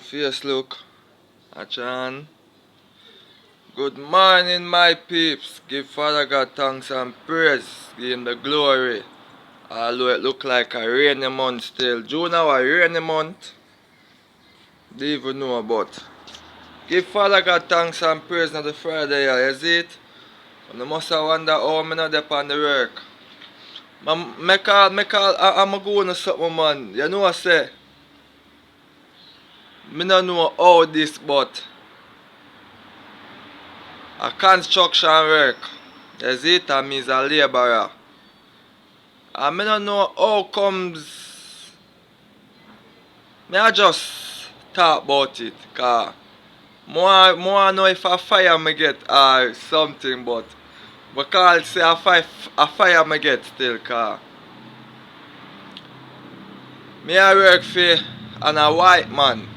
Face look, Achan. Good morning, my peeps. Give Father God thanks and praise. Give him the glory. Although it look like a rainy month still. June our rainy month. Don't even know about. Give Father God thanks and praise on the Friday, is it? And you must have wonder how I'm not there on the work. I'm going to something, man. You know what I say? I don't know how this, but a construction work. Is it? And me is a labourer. And I don't know how comes. I just talk about it. Cause more know if a fire me get or something, but because say a fire me get still. Cause me I work for and a white man.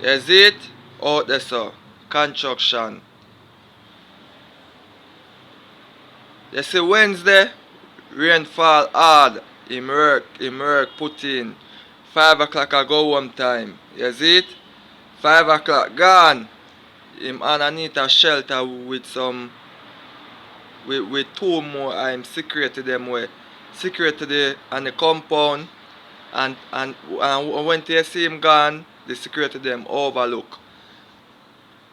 Is it? Out there so. Construction. You see Wednesday, rainfall hard. Him work put in. 5 o'clock I go home time. You see it? 5 o'clock gone. Him underneath a shelter with some with two more I'm security them way. Security the on the compound and when they see him gone, the security them overlook.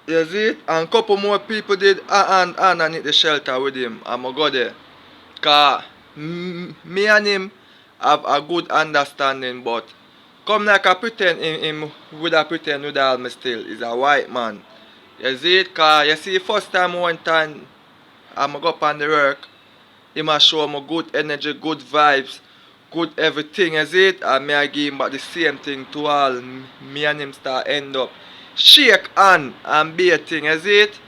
You see it? And couple more people did underneath the shelter with him. I'ma go there. Cause me and him have a good understanding, but come like I pretend him would have pretend with all me still. He's a white man. You see it? Cause you see first time one time I'ma go up on the work, him a show me good energy, good vibes, good everything, you see it? And me I give him back the same thing to all. Me and him start end up shake hand and be a thing, you see it?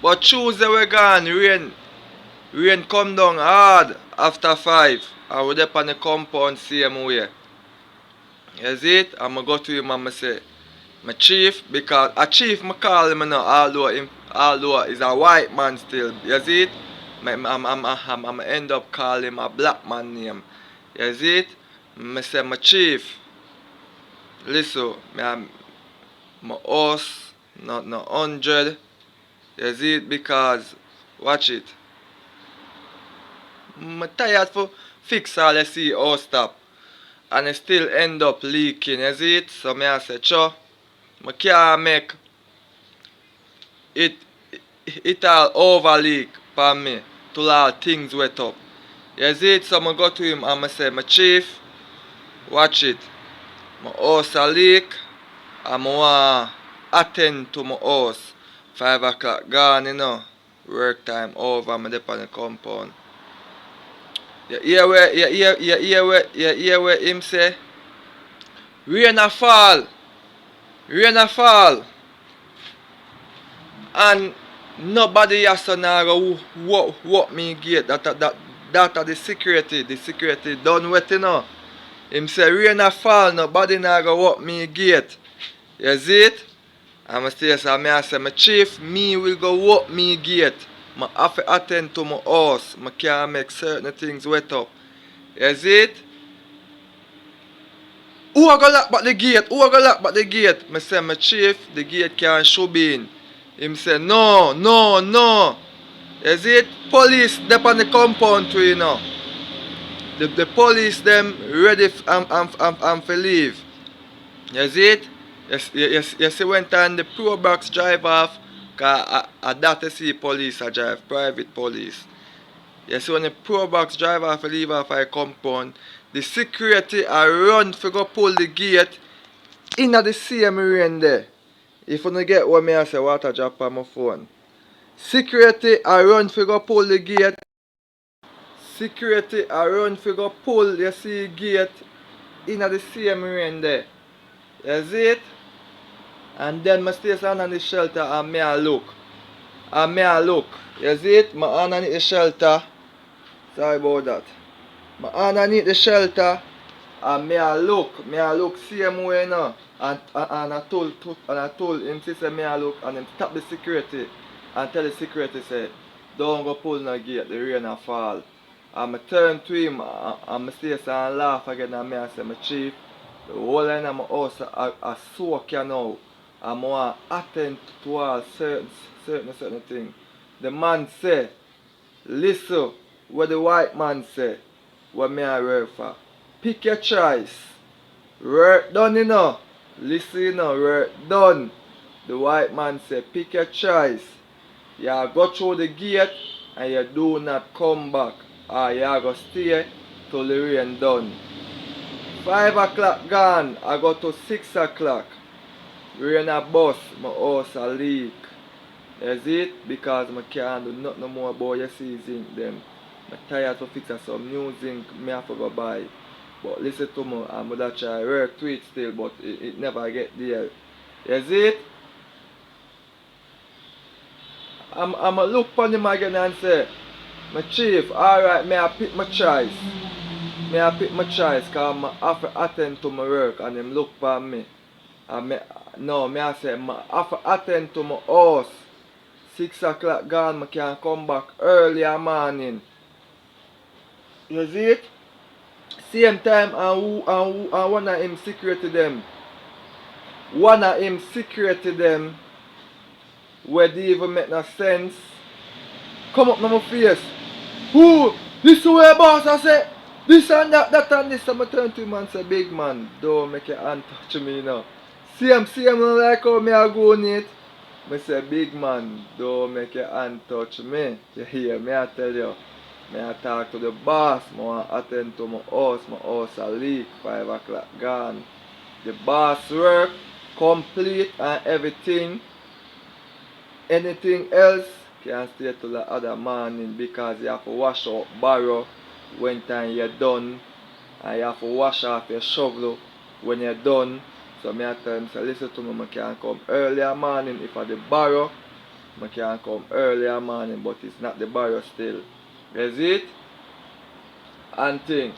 But Tuesday we gone, rain come down hard after 5. I was up on the compound same way. You see it? I'ma go to him and I say, my chief, because a chief me call him now, although he's a white man still. You see it? I'm end up calling him a black man name. You see it? I say, my chief, listen, my horse, not no 100. You see it? Because, watch it. I'm tired for fix all you see all stop. And it still end up leaking, you see it? So I say, sure, I can't make it all over leak for me till all things wet up. You see it? So I go to him and I say, my chief, watch it. My house a leak and I want attend to my house. 5 o'clock gone, you know. Work time over, I'm up on the compound. You hear where him say? Rain a fall. Rain a fall. And nobody has to know what me gate. That are the security. The security done wet, you know. Him say rain a fall, nobody now go walk me gate. You see it? I'm still say me I say my chief, me will go walk me gate. I have to attend to my house. I can't make certain things wet up. You see it? Who a go lock back the gate? Who a go lock back the gate? I say my chief, the gate can't should be in. Him say no, no, no. You see it? Police they on the compound too, you know. The police them ready and for leave. You see it? You see when time the pro box drive off, cause I that to see police a drive, private police. You see when the pro box drive off leave off a compound, the security a run for go pull the gate in the same rain there. If you don't get what me I say, water drop on my phone. Security a run for go pull the gate. Security a run for go pull you see gate in the same rain there. You see it? And then I stay on the shelter and me a look. And me a look. You see it? My underneath the shelter. Sorry about that. My underneath the shelter and me a look. Me a look same way now. And I told him to say me a look and him stop the security and tell the security say don't go pull no gate, the rain a fall. And I turn to him and I stay and laugh again and me I say my chief, The whole line of my house are soak you now. And I want to attend to all certain things. The man say, listen what the white man say, what me I work for. Pick your choice. Work done, you know. Listen, you know, work done. The white man say, pick your choice. You go through the gate and you do not come back. Or you go stay till the rain done. 5 o'clock gone, I go to 6 o'clock. Rain a bus, my house a leak. Is it? Because I can't do nothing no more about you see zinc them. I'm tired to fix some new zinc me have to go buy. But listen to me, I'm gonna try work to it still, but it never get there. Is it? I'm a look upon him again and say, my chief, alright, may I pick my choice. May I pick my choice because I have to attend to my work and him look for me. And me I say, I have to attend to my house. 6 o'clock gone, I can come back early in the morning. You see it? Same time and one of him security them. One of him security them where they even make no sense. Come up in my face. Who? This is where boss I say. This and that and this. I'm turn to him and say, big man, don't make your hand touch me now. Same like how me I go on it. I say, big man, don't make your hand touch me. You hear me, I tell you. I talk to the boss. I want to attend to my house a leak. 5 o'clock gone. The boss work complete and everything. Anything else can stay till the other morning because you have to wash out barrow when time you're done. And you have to wash off your shovel when you're done. So I tell him, listen to me, I can come early in the morning if I the barrow. I can come early in the morning, but it's not the barrow still. Is it? And thing.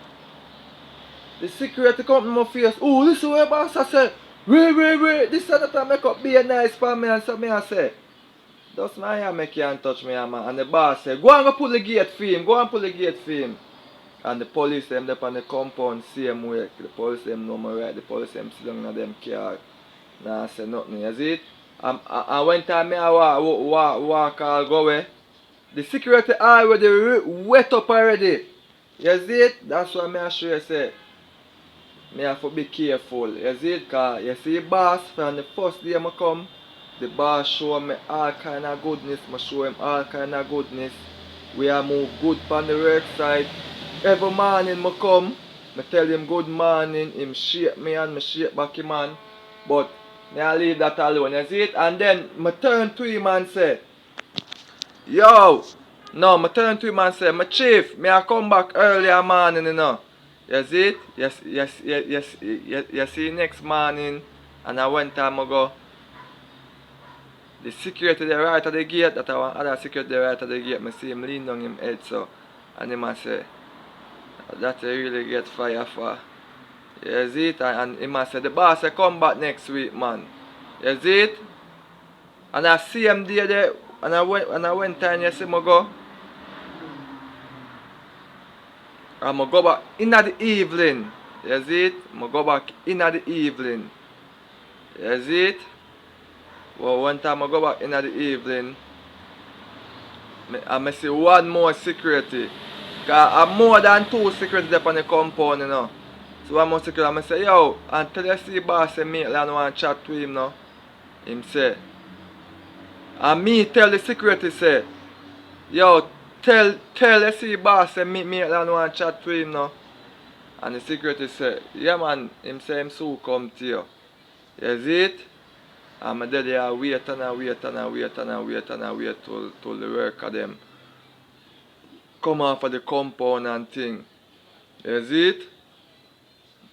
The security come in my face. Oh, this is where boss I say. Wait. This is that make up be a nice for me and so me I say. Just my hand make you and touch me man. And the boss say, go and go pull the gate for him. Go and pull the gate for him. And the police them up on the compound same way. The police them know me right. The police them sit down in them car. Nah I say nothing. You see it? And when time me I walk all go away. The security already wet up already. You see it? That's why me I show you say. Me have to be careful. You see it? Cause you see boss from the first day I come. The boss show me all kind of goodness. I show him all kind of goodness. We are move good on the work side. Every morning I come, I tell him good morning. Him shake me and I shake back him man. But I leave that alone. You see it? And then I turn to him and say, yo, no, I turn to him and say, my chief, I come back early in the morning, you know. You see it? You see next morning, and I went time ago. The security there right at the gate, that I want other security there right at the gate, I see him lean down him head so. And him I say, that I really get fire for. You see it? And him I say, the boss I come back next week, man. You see it? And I see him there, and I went and you see me go. And I go back in the evening. You see it? I go back in the evening. You see it? Well, one time I go back in the evening, I see one more security. Because I have more than 2 security up on the compound, you know. So one more security, I say, yo, until you see boss say me, I want to chat to him now. Him say. And me tell the security say, yo, tell you see boss say me, I want to chat to him now. And the security say, yeah man, him say him soon come to you. You see it? And my daddy I wait till the work of them come off of the compound and thing. You see it?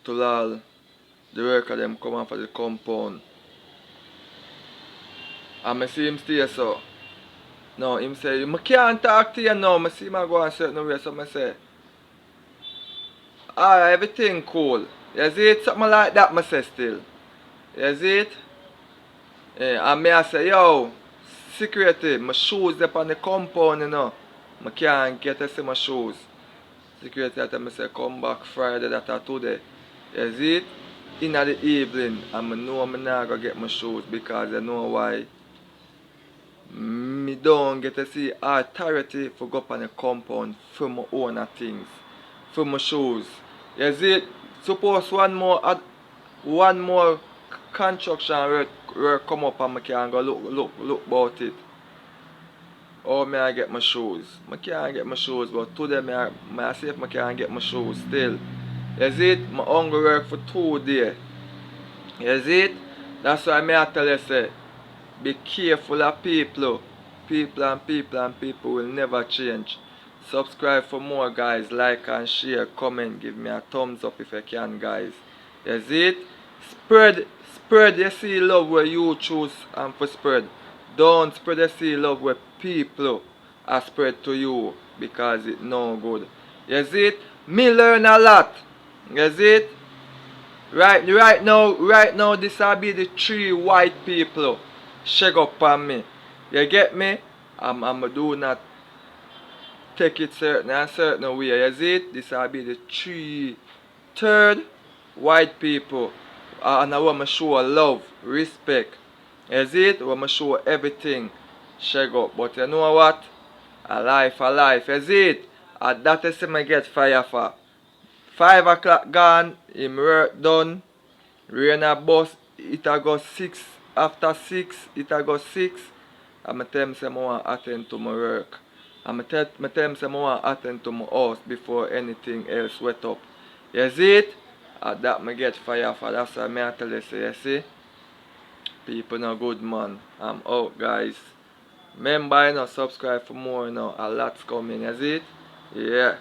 Till all the work of them come off of the compound. And I see him stay so. No, him say, I can't talk to you now. I see him go a certain way, so I say, alright, everything cool. You see it? Something like that I say still. You see it? And me I say, yo, security, my shoes up on the compound, you know. I can't get to see my shoes. Security I tell me say, come back Friday, that are today. You see it? in the evening and I know I'm not gonna get my shoes because you know why? Me don't get to see authority for go up on the compound for my own things. For my shoes. You see, suppose one more construction work come up and I can go look about it. Or may I get my shoes? I can't get my shoes, but today I see if I can get my shoes still. You see it? My hungry work for 2 days. You see it? That's why I tell you say, be careful of people. People will never change. Subscribe for more guys. Like and share. Comment. Give me a thumbs up if you can guys. You see it? Spread you see love where you choose and for spread. Don't spread you see love where people are spread to you because it no good. You see it? Me learn a lot. You see it? Right now, this will be the 3 white people shake up on me. You get me? I'm do not take it certain way. You see it? This will be the third white people. And I want to show love, respect. You see it? I want to show everything shake up. But you know what? A life. You see it? And that is me get fire for. 5 o'clock gone, him work done. Rain a bus, it a go 6. After 6, it a go 6. And I tell him say I want to attend to my work. And I tell him say I want to attend to my house before anything else wet up. You see it? And that me get fire for. That's why I tell you say, you see? People no good man. I'm out guys. Remember, subscribe for more, a lot's coming, you see it? Yeah.